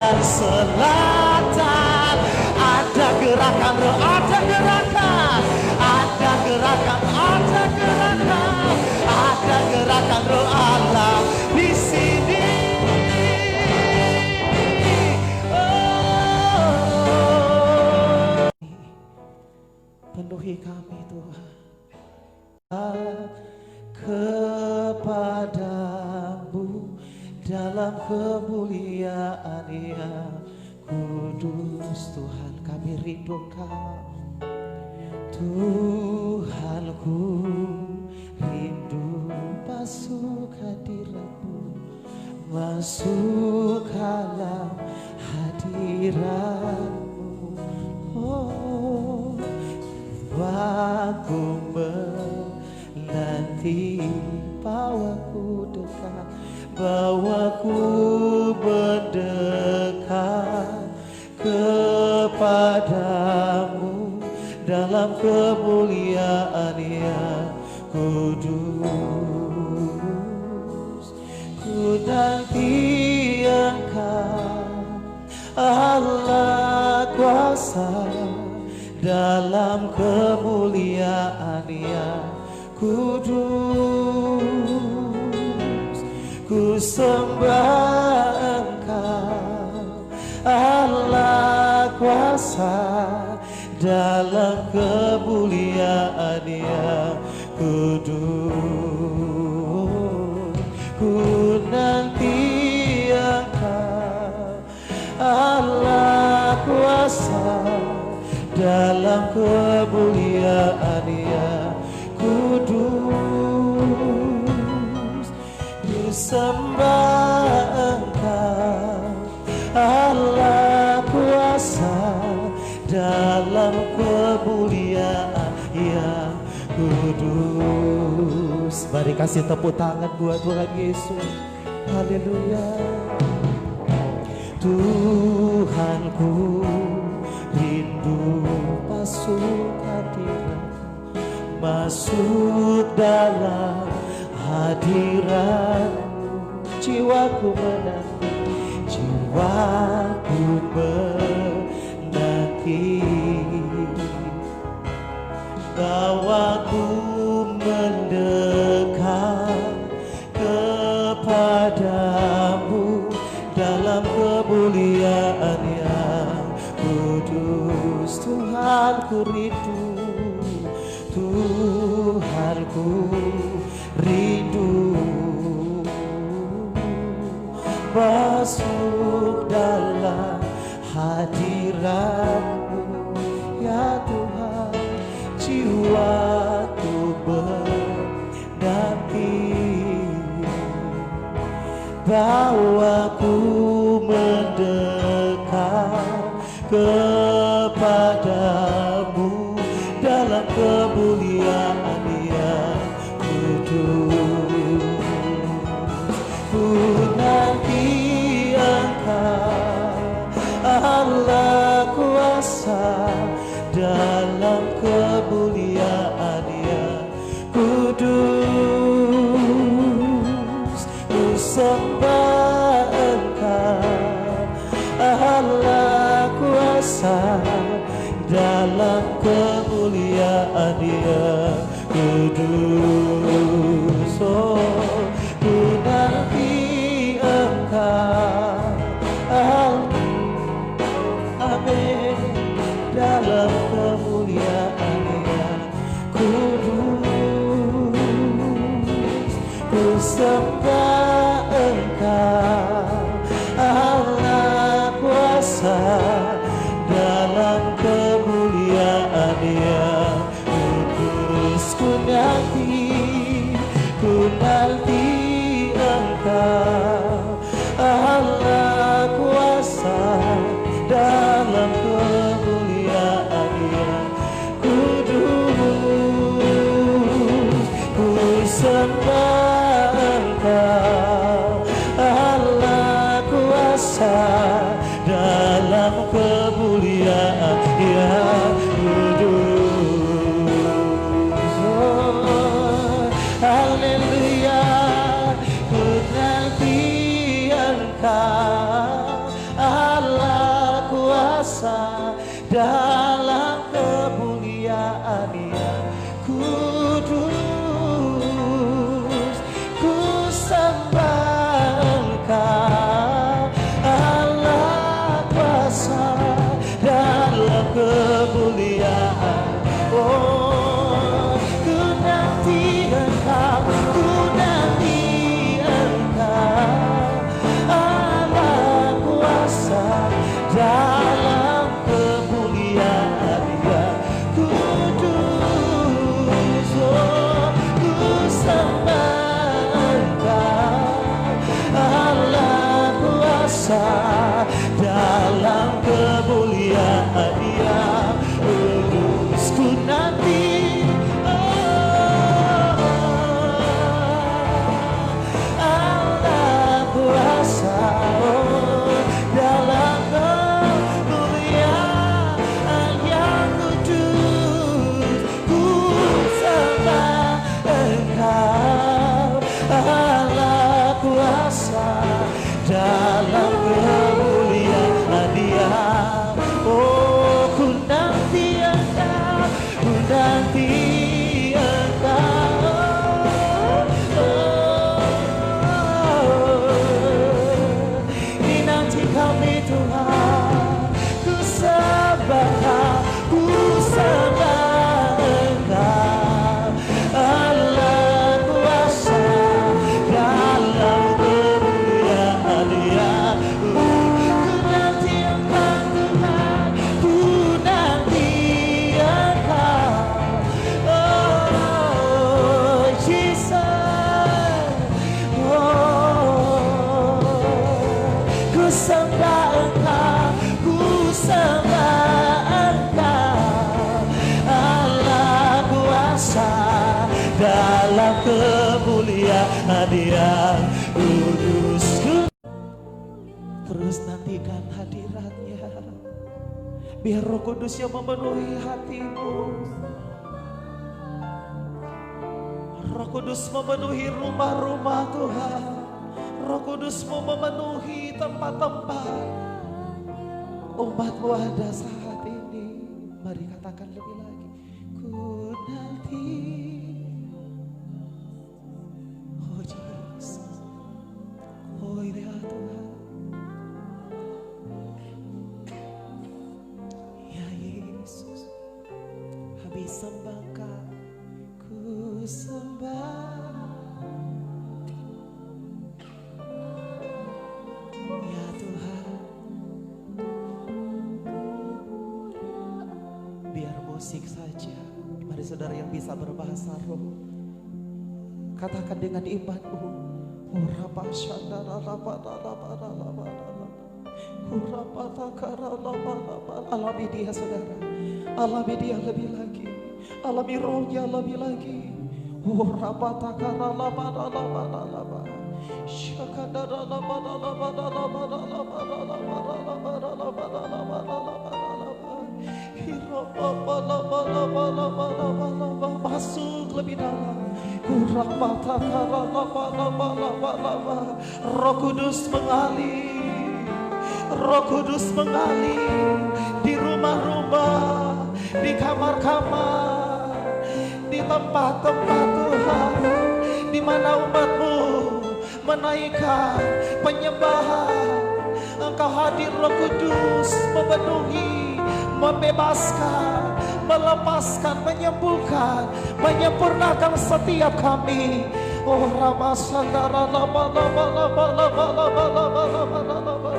selatan. Ada gerakan roh, ada gerakan, ada gerakan, ada gerakan, ada gerakan roh Allah di sini. Oh, penuhi kami Tuhan. Kepadamu dalam kemuliaan yang kudus, Tuhan kami rindu Kau. Tuhanku rindu masuk hadirat-Mu, masuk dalam hadirat-Mu. Oh, aku menanti, bawaku dekat, bawaku mendekat kepadamu dalam kemuliaan yang kudus. Ku nanti Engkau Allah kuasa dalam kemuliaan yang kudus. Ku sembah Engkau Allah kuasa dalam kemuliaan yang kudus. Ku nanti Engkau Allah kuasa dalam kemuliaan yang kudus. Ku sembah Engkau Allah kuasa dalam kemuliaan yang kudus. Mari kasih tepuk tangan buat Tuhan Yesus. Haleluya. Tuhanku rindu masuk hadirat-Mu, masuk dalam hadirat-Mu. Jiwaku menanti, jiwaku menanti, bawaku mendekat kepadamu dalam kemuliaan yang kudus. Tuhanku rindu, Tuhanku rindu masuk dalam hadirat-Mu ya Tuhan. Jiwaku menanti, bawaku mendekat kepadamu dalam kemuliaan yang kudus. Ku nanti Engkau Allah kuasa dalam kemuliaan yang kudus. Ku sembah Engkau Allah kuasa dalam kemuliaan yang kudus. Oh, ku nanti Engkau amin dalam kemuliaan yang kudus. Ku sembah Engkau Allah kuasa dalam kemuliaan yang kudus. Ku nanti Engkau Allah kuasa dalam kemuliaan yang kudus. Ku sembah Engkau Allah kuasa dalam kuasa dalam kemuliaan yang kudus. Ku sembah Engkau Allah kuasa dalam kemuliaan. Oh, ku nanti Engkau, ku nanti Engkau Allah kuasa dalam kemuliaan yang kudus. Oh, ku sembah Engkau Allah kuasa dalam kemuliaan yang kudus. Ku nanti Allah kuasa dalam kemuliaan yang kudus. Ku sembah Engkau Allah kuasa dalam kemuliaan yang ku nanti Engkau, ku nanti dinanti kami Tuhan. Ku sembah Engkau Allah kuasa dalam kemuliaan yang ku nanti Engkau Tuhan, ku nanti Engkau. Oh Jesus, oh ku sembah Engkau, ku sembah Engkau Allah kuasa dalam kemuliaan yang kudus. Terus nantikan hadiratnya, biar Roh Kudus yang memenuhi hatimu. Roh Kudus memenuhi rumah-rumah Tuhan. Roh Kudus mau memenuhi tempat-tempat umat-Mu ada saat ini. Mari katakan lebih lagi. Ku nanti, oh Jesus, oh ya Tuhan, ya Yesus, habis sembah Kau, ku sembah. Ya Tuhan, biar musik saja. Mari saudara yang bisa berbahasa roh, katakan dengan imanmu. Alami dia saudara, alami dia lebih lagi, alami rohnya lebih lagi. Masuk lebih dalam. Roh Kudus mengalir, Roh Kudus mengalir di rumah-rumah, di kamar-kamar, di tempat-tempat Tuhan, di mana umat-Mu menaikkan penyembahan. Engkau hadir Roh Kudus, memenuhi, membebaskan, melepaskan, menyembuhkan, menyempurnakan setiap kami. Oh Rama Sandara lama lama lama lama lama lama lama lama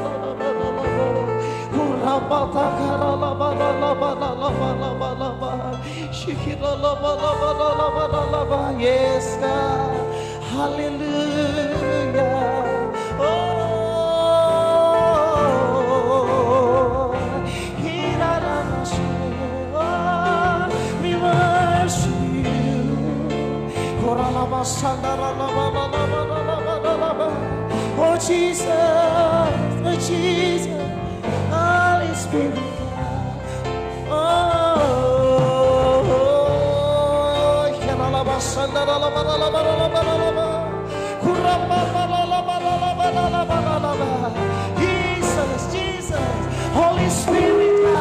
Rama Takara lama lama lama lama lama Shikira lama lama lama lama. Yes God, Hallelujah. Oh, we worship you. Oh Jesus, oh Jesus, Holy Spirit. Jesus, Jesus, Holy Spirit.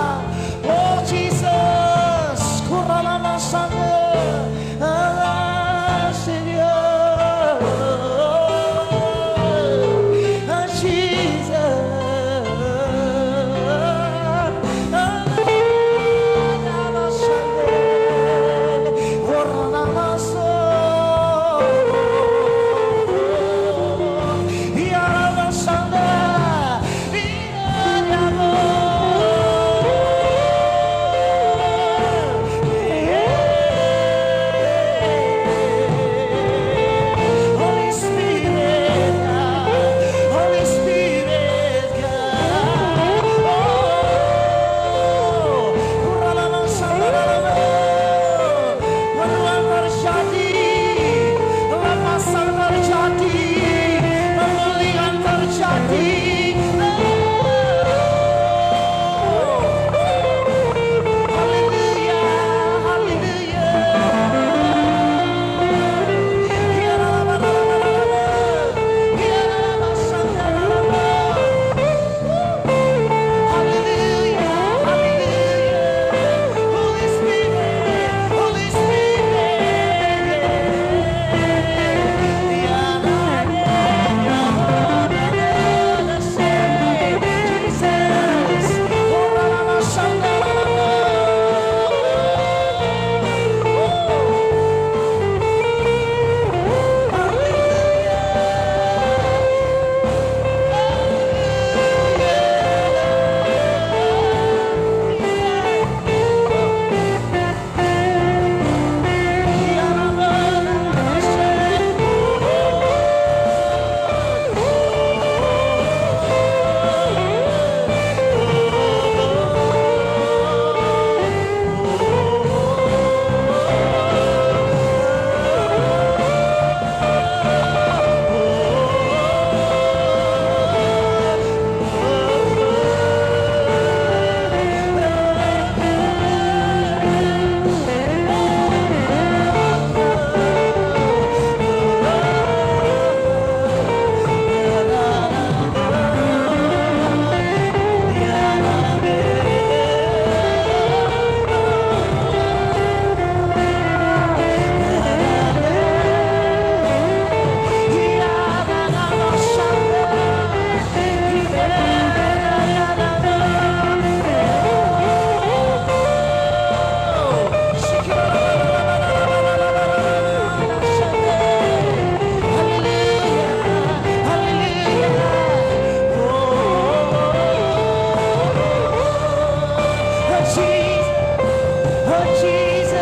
Jesus.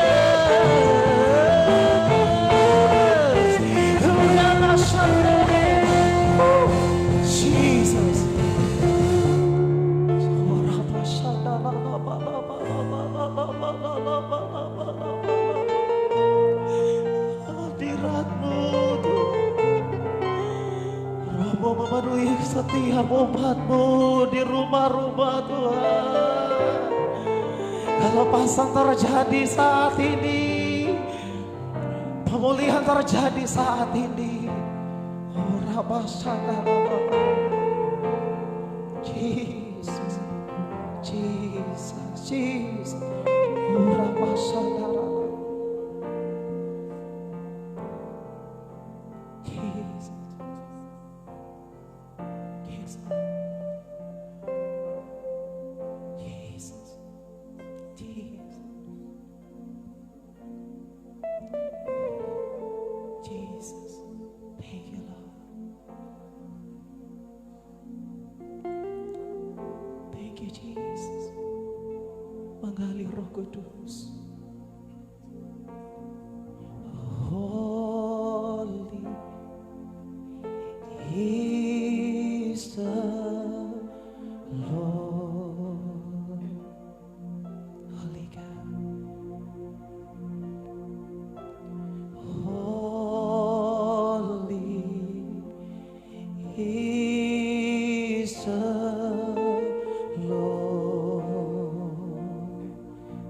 Hadiratmu Robo memenuhi setiap umatmu di rumah-rumah Tuhan. Kalau pasang terjadi saat ini, pemulihan terjadi saat ini. Oh Rabashana, Jesus, Jesus, Jesus. Oh Rabashana, Jesus, Jesus, Jesus, Jesus, Jesus. Thank you, Lord. Thank you, Jesus. Mengalir Roh Kudus. Holy is the Lord. Holy God. Holy is the Lord.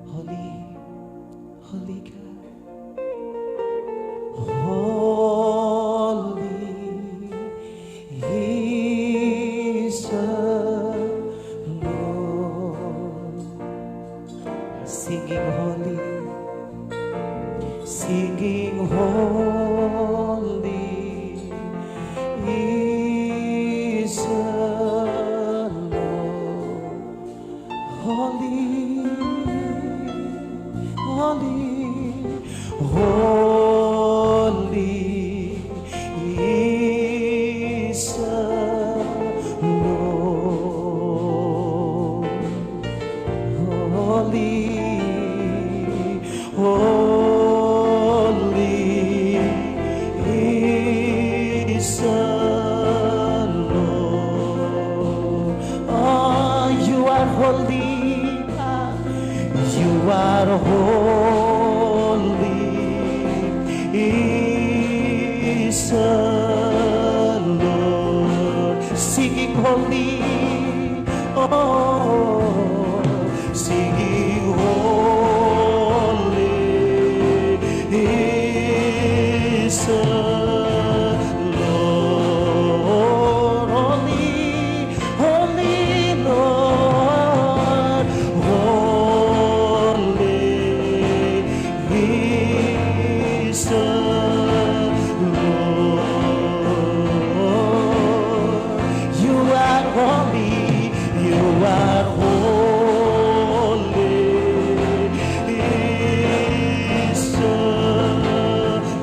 Holy, holy God. Holy is the Lord. Singing holy, singing holy is the Lord. Holy, holy, holy is the Lord. Holy, holy is the Lord. Oh, you are holy. You are holy is the Lord. Singing holy, oh, singing holy is the Lord. Holy, holy Lord, holy is the Lord. You are holy, you are holy is the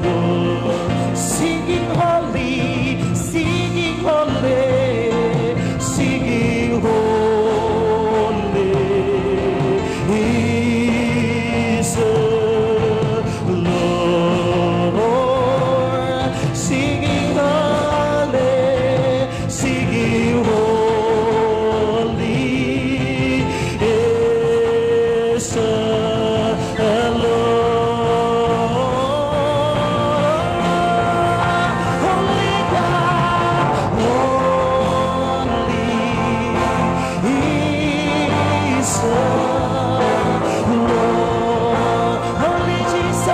Lord. Singing holy, singing holy, singing holy is the Lord. Singing holy, singing holy is the Lord. Holy God, holy is the Lord. Holy Jesus,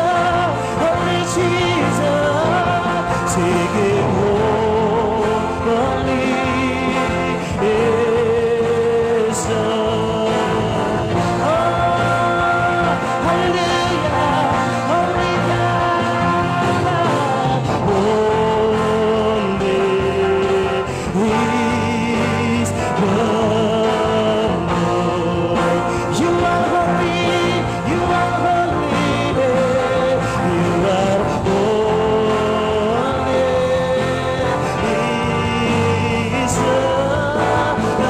singing holy is the hallelujah, holy God, holy is the Lord. You are holy, you are holy, you are holy is the Lord.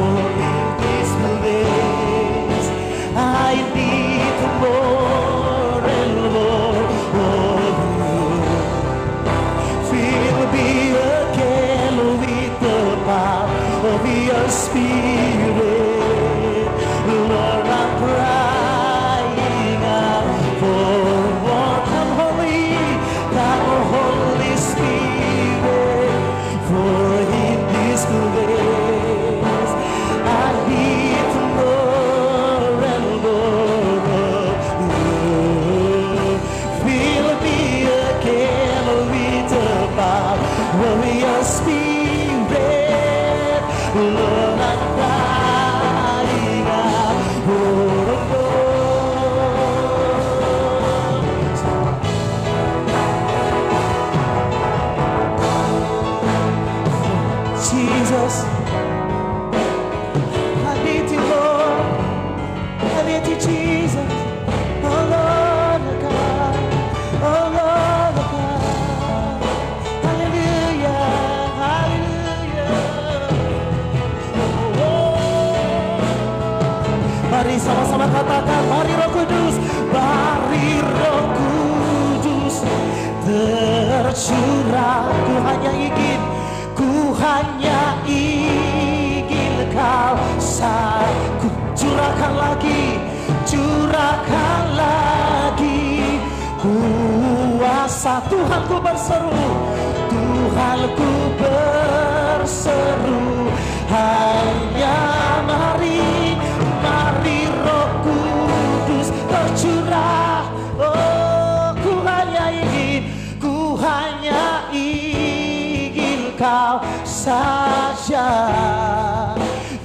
for in this place I need more and more of you. Fill me again with the power of your Spirit. Lord, I'm crying out for more. Come Holy Spirit, for in this place I need more and more of you. Fill me again with the power of your Spirit. Lord, I'm crying out for Jesus, I need you, Lord. I need you, Jesus. Oh Lord, God. Oh Lord, God. Hallelujah, hallelujah. Mari sama-sama katakan, mari Roh Kudus, mari Roh Kudus tercurah. Ku hanya ingin kau ku curahkan lagi kuasa. Tuhan ku berseru, Tuhan ku berseru, hanya mari Roh Kudus tercurah. Oh, ku hanya ingin kau saja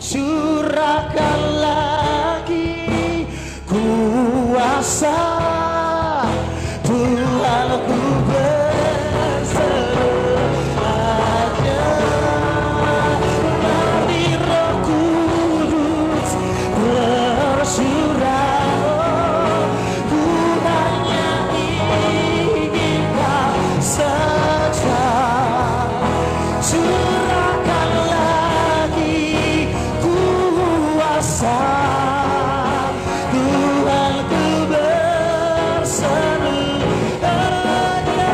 curahkan lagi kuasa. Tuhan ku berseru, hanya mari Roh Kudus tercurah. Ku hanya ingin kau saja curahkan lagi kuasa. Tuhan ku berseru, hanya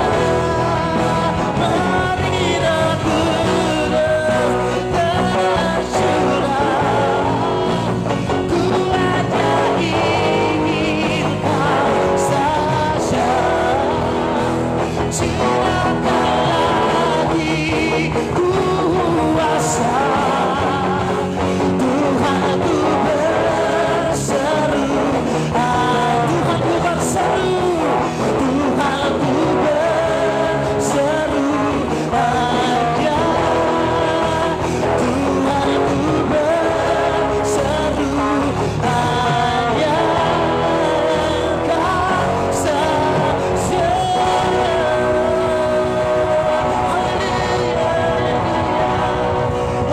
mari Roh Kudus tercurah. Ku hanya ingin kau saja curahkan kuasa. Tuhan ku berseru, Tuhan ku berseru, Tuhan ku berseru, hanya Tuhan ku berseru, hanya kau saja.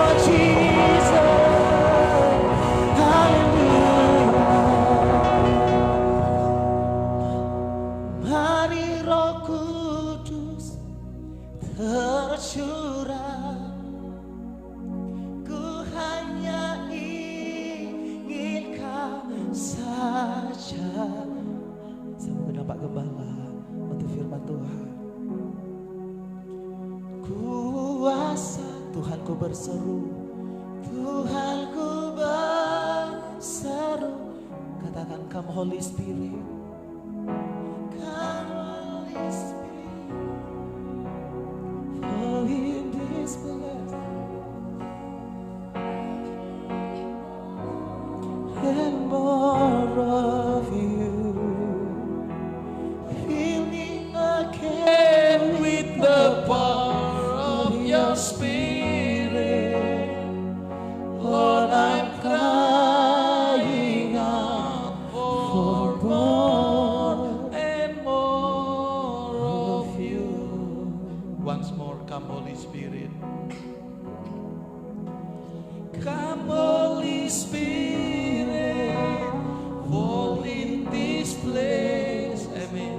Oh Jesus, hallelujah. Mari Roh Kudus tercurah. Ku hanya ingin kau saja. Sama dengan Pak Gembala untuk firman Tuhan. Kuasa Tuhan ku berseru, Tuhan ku berseru. Katakan, come Holy Spirit, come Holy Spirit, for in this place and more of you. Fill me again with the power of your Spirit. Lord, I'm crying out for more and more of you. Once more, come Holy Spirit. Come Holy Spirit, fall in this place. Amen.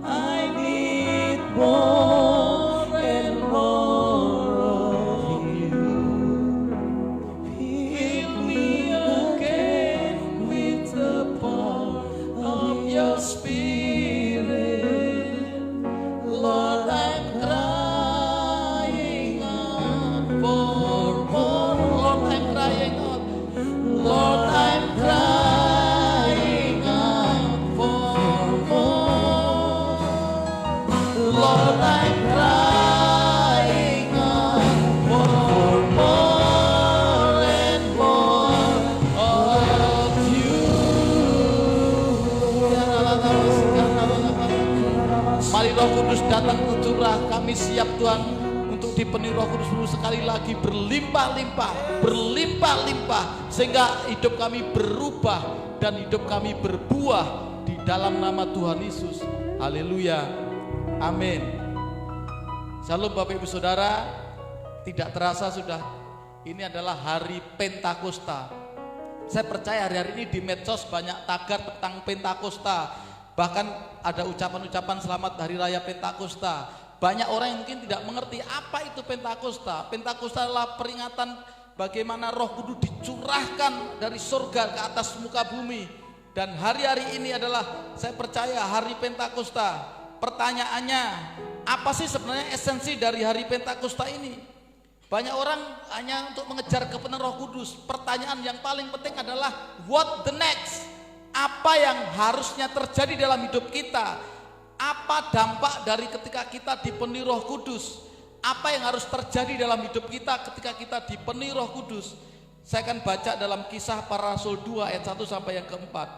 I need more and more of you. Kudus datang ke curah, kami siap Tuhan untuk dipenuhi Roh Kudus dulu sekali lagi berlimpah-limpah, berlimpah-limpah, sehingga hidup kami berubah dan hidup kami berbuah di dalam nama Tuhan Yesus. Haleluya, amin. Shalom Bapak Ibu Saudara, tidak terasa sudah ini adalah hari Pentakosta. Saya percaya hari-hari ini di medsos banyak tagar tentang Pentakosta, bahkan ada ucapan-ucapan selamat hari raya Pentakosta. Banyak orang yang mungkin tidak mengerti apa itu Pentakosta. Pentakosta adalah peringatan bagaimana Roh Kudus dicurahkan dari surga ke atas muka bumi. Dan hari-hari ini adalah, saya percaya, hari Pentakosta. Pertanyaannya, apa sih sebenarnya esensi dari hari Pentakosta ini? Banyak orang hanya untuk mengejar kepenuhan Roh Kudus. Pertanyaan yang paling penting adalah what the next? Apa yang harusnya terjadi dalam hidup kita? Apa dampak dari ketika kita dipenuhi Roh Kudus? Apa yang harus terjadi dalam hidup kita ketika kita dipenuhi Roh Kudus? Saya akan baca dalam Kisah Para Rasul 2 ayat 1 sampai yang keempat.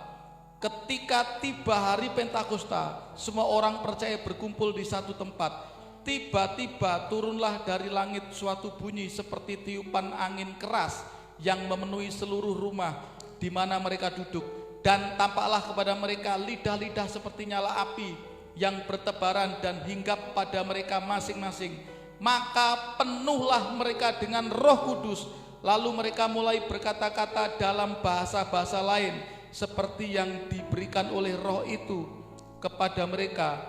Ketika tiba hari Pentakosta, semua orang percaya berkumpul di satu tempat. Tiba-tiba turunlah dari langit suatu bunyi seperti tiupan angin keras yang memenuhi seluruh rumah di mana mereka duduk. Dan tampaklah kepada mereka lidah-lidah seperti nyala api yang bertebaran dan hinggap pada mereka masing-masing. Maka penuhlah mereka dengan Roh Kudus, lalu mereka mulai berkata-kata dalam bahasa-bahasa lain seperti yang diberikan oleh Roh itu kepada mereka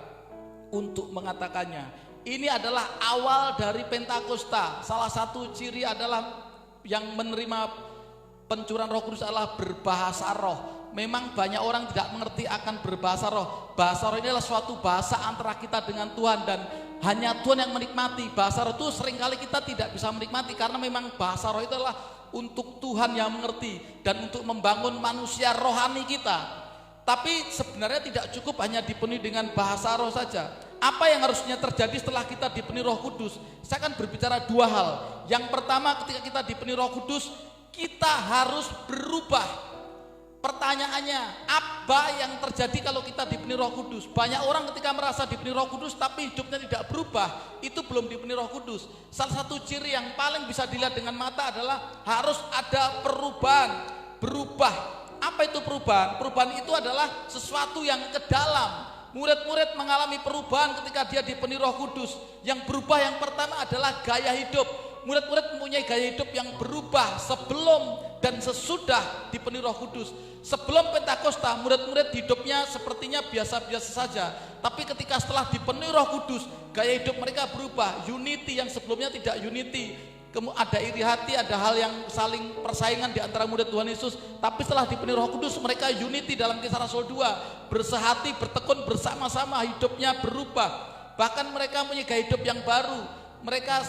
untuk mengatakannya. Ini adalah awal dari Pentakosta. Salah satu ciri adalah yang menerima pencurahan Roh Kudus adalah berbahasa roh. Memang banyak orang tidak mengerti akan berbahasa roh. Bahasa roh ini adalah suatu bahasa antara kita dengan Tuhan, dan hanya Tuhan yang menikmati. Bahasa roh itu seringkali kita tidak bisa menikmati karena memang bahasa roh itu adalah untuk Tuhan yang mengerti dan untuk membangun manusia rohani kita. Tapi sebenarnya tidak cukup hanya dipenuhi dengan bahasa roh saja. Apa yang harusnya terjadi setelah kita dipenuhi Roh Kudus? Saya akan berbicara dua hal. Yang pertama, ketika kita dipenuhi Roh Kudus, kita harus berubah. Pertanyaannya, apa yang terjadi kalau kita dipenuhi Roh Kudus? Banyak orang ketika merasa dipenuhi Roh Kudus tapi hidupnya tidak berubah, itu belum dipenuhi Roh Kudus. Salah satu ciri yang paling bisa dilihat dengan mata adalah harus ada perubahan, berubah. Apa itu perubahan? Perubahan itu adalah sesuatu yang ke dalam. Murid-murid mengalami perubahan ketika dia dipenuhi Roh Kudus. Yang berubah yang pertama adalah gaya hidup. Murid-murid mempunyai gaya hidup yang berubah sebelum dan sesudah dipenuhi Roh Kudus. Sebelum Pentakosta, murid-murid hidupnya sepertinya biasa-biasa saja. Tapi ketika setelah dipenuhi Roh Kudus, gaya hidup mereka berubah. Unity yang sebelumnya tidak unity. Ada iri hati, ada hal yang saling persaingan di antara murid Tuhan Yesus. Tapi setelah dipenuhi Roh Kudus, mereka unity dalam Kisah Rasul 2. Bersehati, bertekun bersama-sama, hidupnya berubah. Bahkan mereka punya gaya hidup yang baru. Mereka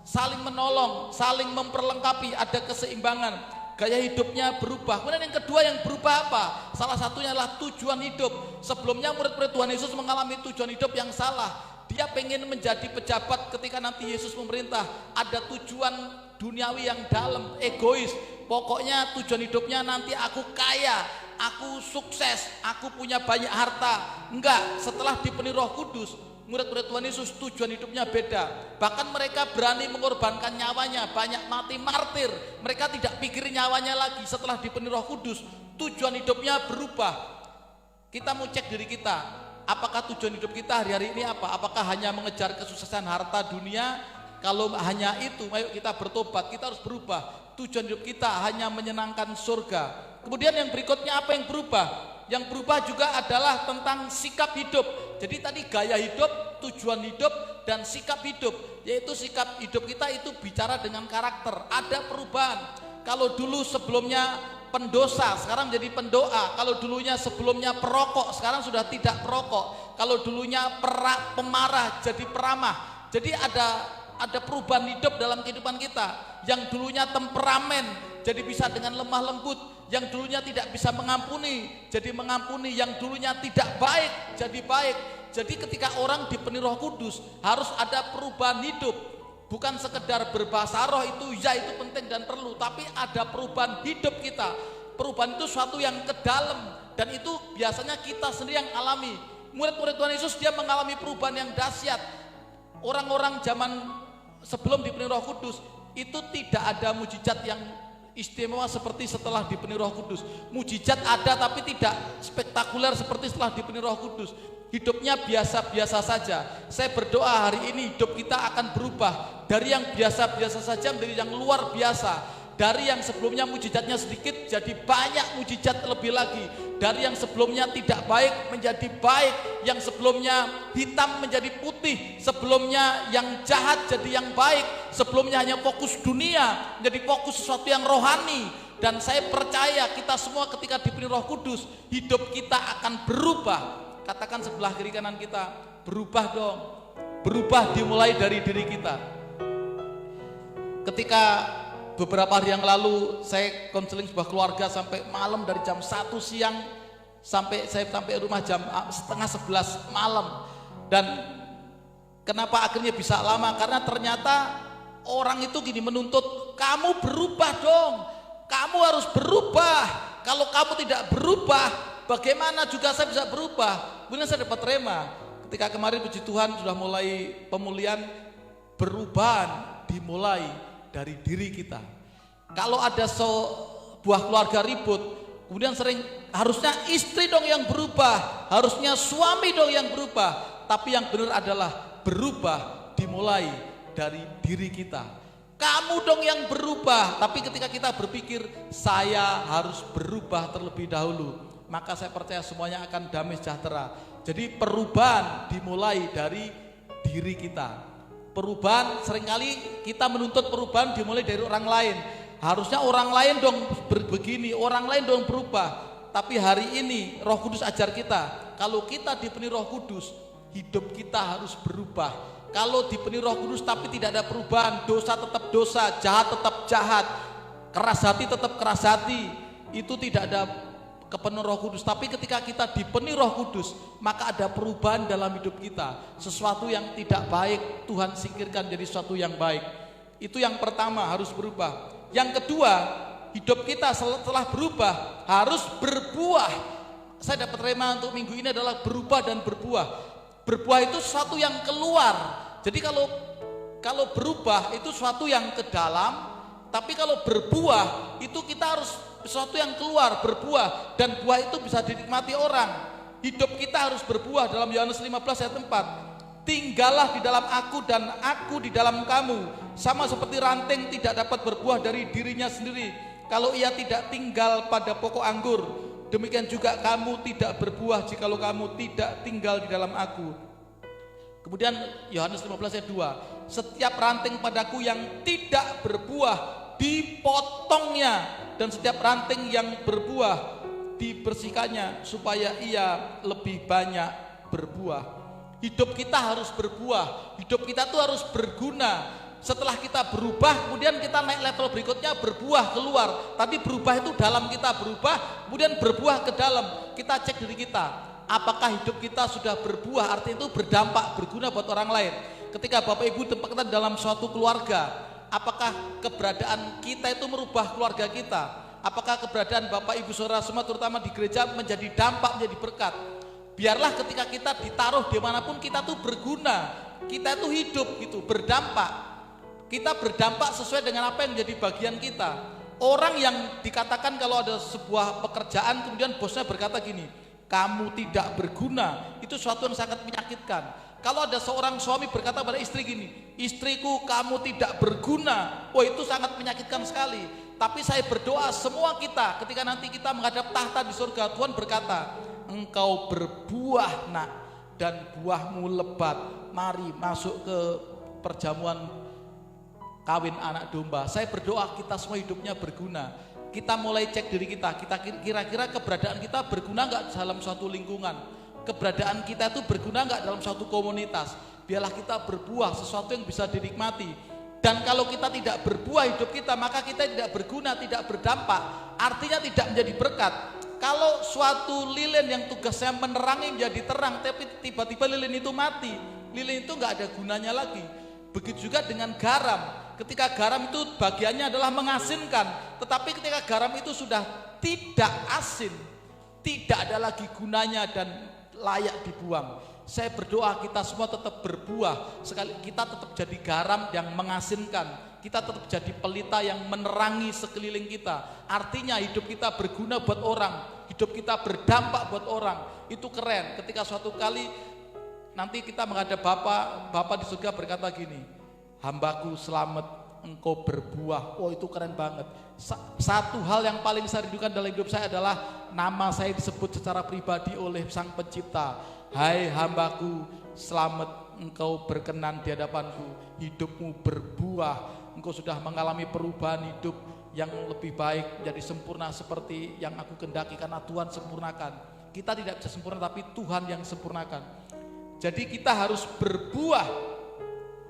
saling menolong, saling memperlengkapi, ada keseimbangan. Gaya hidupnya berubah. Kemudian yang kedua yang berubah apa? Salah satunya adalah tujuan hidup. Sebelumnya murid-murid Tuhan Yesus mengalami tujuan hidup yang salah. Dia pengen menjadi pejabat ketika nanti Yesus memerintah. Ada tujuan duniawi yang dalam, egois. Pokoknya tujuan hidupnya nanti aku kaya, aku sukses, aku punya banyak harta. Enggak, setelah dipenuhi Roh Kudus, murid-murid Tuhan Yesus tujuan hidupnya beda. Bahkan mereka berani mengorbankan nyawanya, banyak mati martir. Mereka tidak pikir nyawanya lagi. Setelah dipenuhi Roh Kudus, tujuan hidupnya berubah. Kita mau cek diri kita. Apakah tujuan hidup kita hari-hari ini apa? Apakah hanya mengejar kesuksesan harta dunia? Kalau hanya itu, ayo kita bertobat, kita harus berubah. Tujuan hidup kita hanya menyenangkan surga. Kemudian yang berikutnya apa yang berubah? Yang berubah juga adalah tentang sikap hidup. Jadi tadi gaya hidup, tujuan hidup, dan sikap hidup. Yaitu sikap hidup kita itu bicara dengan karakter. Ada perubahan. Kalau dulu sebelumnya pendosa, sekarang menjadi pendoa. Kalau dulunya sebelumnya perokok, sekarang sudah tidak perokok. Kalau dulunya pemarah, jadi peramah. Jadi ada perubahan hidup dalam kehidupan kita. Yang dulunya temperamen, jadi bisa dengan lemah lembut. Yang dulunya tidak bisa mengampuni, jadi mengampuni. Yang dulunya tidak baik, jadi baik. Jadi ketika orang dipenuhi Roh Kudus, harus ada perubahan hidup. Bukan sekedar berbahasa roh, itu ya itu penting dan perlu, tapi ada perubahan hidup kita. Perubahan itu suatu yang ke dalam, dan itu biasanya kita sendiri yang alami. Murid-murid Tuhan Yesus dia mengalami perubahan yang dahsyat. Orang-orang zaman sebelum dipenuhi Roh Kudus itu tidak ada mujizat yang istimewa seperti setelah dipenuhi Roh Kudus. Mujizat ada tapi tidak spektakuler seperti setelah dipenuhi Roh Kudus. Hidupnya biasa-biasa saja. Saya berdoa hari ini hidup kita akan berubah dari yang biasa-biasa saja menjadi yang luar biasa. Dari yang sebelumnya mujizatnya sedikit jadi banyak mujizat lebih lagi. Dari yang sebelumnya tidak baik menjadi baik. Yang sebelumnya hitam menjadi putih. Sebelumnya yang jahat jadi yang baik. Sebelumnya hanya fokus dunia menjadi fokus sesuatu yang rohani. Dan saya percaya kita semua ketika dipenuhi Roh Kudus, hidup kita akan berubah. Katakan sebelah kiri kanan kita, berubah dong. Berubah dimulai dari diri kita. Ketika beberapa hari yang lalu saya konseling sebuah keluarga sampai malam, dari jam 1 siang sampai rumah jam setengah 11 malam. Dan kenapa akhirnya bisa lama? Karena ternyata orang itu gini menuntut, kamu berubah dong, kamu harus berubah. Kalau kamu tidak berubah, bagaimana juga saya bisa berubah? Kemudian saya dapat rema ketika kemarin puji Tuhan sudah mulai pemulihan. Perubahan dimulai dari diri kita. Kalau ada sebuah keluarga ribut, kemudian sering harusnya istri dong yang berubah, harusnya suami dong yang berubah. Tapi yang benar adalah berubah dimulai dari diri kita. Kamu dong yang berubah. Tapi ketika kita berpikir saya harus berubah terlebih dahulu, maka saya percaya semuanya akan damai sejahtera. Jadi perubahan dimulai dari diri kita. Perubahan seringkali kita menuntut perubahan dimulai dari orang lain. Harusnya orang lain dong begini, orang lain dong berubah. Tapi hari ini Roh Kudus ajar kita, kalau kita dipenuhi Roh Kudus, hidup kita harus berubah. Kalau dipenuhi Roh Kudus tapi tidak ada perubahan, dosa tetap dosa, jahat tetap jahat, keras hati tetap keras hati, itu tidak ada kepenuhan Roh Kudus. Tapi ketika kita dipenuhi Roh Kudus, maka ada perubahan dalam hidup kita. Sesuatu yang tidak baik Tuhan singkirkan jadi sesuatu yang baik. Itu yang pertama, harus berubah. Yang kedua, hidup kita setelah berubah harus berbuah. Saya dapat rema untuk minggu ini adalah berubah dan berbuah. Berbuah itu sesuatu yang keluar. Jadi kalau berubah itu sesuatu yang ke dalam, tapi kalau berbuah itu kita harus sesuatu yang keluar, berbuah, dan buah itu bisa dinikmati orang. Hidup kita harus berbuah. Dalam Yohanes 15 ayat 4, tinggallah di dalam aku dan aku di dalam kamu, sama seperti ranting tidak dapat berbuah dari dirinya sendiri kalau ia tidak tinggal pada pokok anggur, demikian juga kamu tidak berbuah jikalau kamu tidak tinggal di dalam aku. Kemudian Yohanes 15 ayat 2, setiap ranting padaku yang tidak berbuah dipotongnya, dan setiap ranting yang berbuah dibersihkannya supaya ia lebih banyak berbuah. Hidup kita harus berbuah. Hidup kita tuh harus berguna. Setelah kita berubah, kemudian kita naik level berikutnya, berbuah keluar. Tapi berubah itu dalam kita berubah, kemudian berbuah ke dalam. Kita cek diri kita, apakah hidup kita sudah berbuah, artinya itu berdampak, berguna buat orang lain. Ketika Bapak Ibu tempatkan dalam suatu keluarga, apakah keberadaan kita itu merubah keluarga kita? Apakah keberadaan Bapak Ibu Saudara semua terutama di gereja menjadi dampak, menjadi berkat? Biarlah ketika kita ditaruh dimanapun kita tuh berguna, kita tuh hidup gitu, berdampak. Kita berdampak sesuai dengan apa yang menjadi bagian kita. Orang yang dikatakan kalau ada sebuah pekerjaan kemudian bosnya berkata gini, kamu tidak berguna, itu sesuatu yang sangat menyakitkan. Kalau ada seorang suami berkata pada istri gini, istriku kamu tidak berguna, oh itu sangat menyakitkan sekali. Tapi saya berdoa semua kita ketika nanti kita menghadap tahta di surga, Tuhan berkata, engkau berbuah nak, dan buahmu lebat, mari masuk ke perjamuan kawin anak domba. Saya berdoa kita semua hidupnya berguna. Kita mulai cek diri kita kira-kira keberadaan kita berguna nggak dalam suatu lingkungan? Keberadaan kita itu berguna nggak dalam suatu komunitas? Biarlah kita berbuah sesuatu yang bisa dinikmati. Dan kalau kita tidak berbuah hidup kita, maka kita tidak berguna, tidak berdampak. Artinya tidak menjadi berkat. Kalau suatu lilin yang tugasnya menerangi menjadi terang, tapi tiba-tiba lilin itu mati, lilin itu nggak ada gunanya lagi. Begitu juga dengan garam. Ketika garam itu bagiannya adalah mengasinkan, tetapi ketika garam itu sudah tidak asin, tidak ada lagi gunanya dan layak dibuang. Saya berdoa kita semua tetap berbuah, sekali kita tetap jadi garam yang mengasinkan, kita tetap jadi pelita yang menerangi sekeliling kita. Artinya hidup kita berguna buat orang, hidup kita berdampak buat orang. Itu keren ketika suatu kali nanti kita menghadap Bapa di surga berkata gini, hambaku selamat engkau berbuah. Oh, itu keren banget. Satu hal yang paling saya rindukan dalam hidup saya adalah nama saya disebut secara pribadi oleh Sang Pencipta. Hai hambaku, selamat engkau berkenan di hadapanku, hidupmu berbuah, engkau sudah mengalami perubahan hidup yang lebih baik, jadi sempurna seperti yang aku kehendaki, karena Tuhan sempurnakan. Kita tidak bisa sempurna, tapi Tuhan yang sempurnakan. Jadi kita harus berbuah,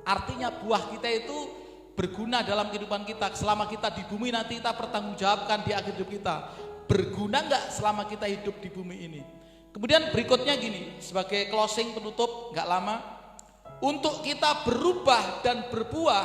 artinya buah kita itu berguna dalam kehidupan kita. Selama kita di bumi nanti kita pertanggungjawabkan di akhir hidup kita, berguna enggak selama kita hidup di bumi ini. Kemudian berikutnya gini, sebagai closing penutup enggak lama, untuk kita berubah dan berbuah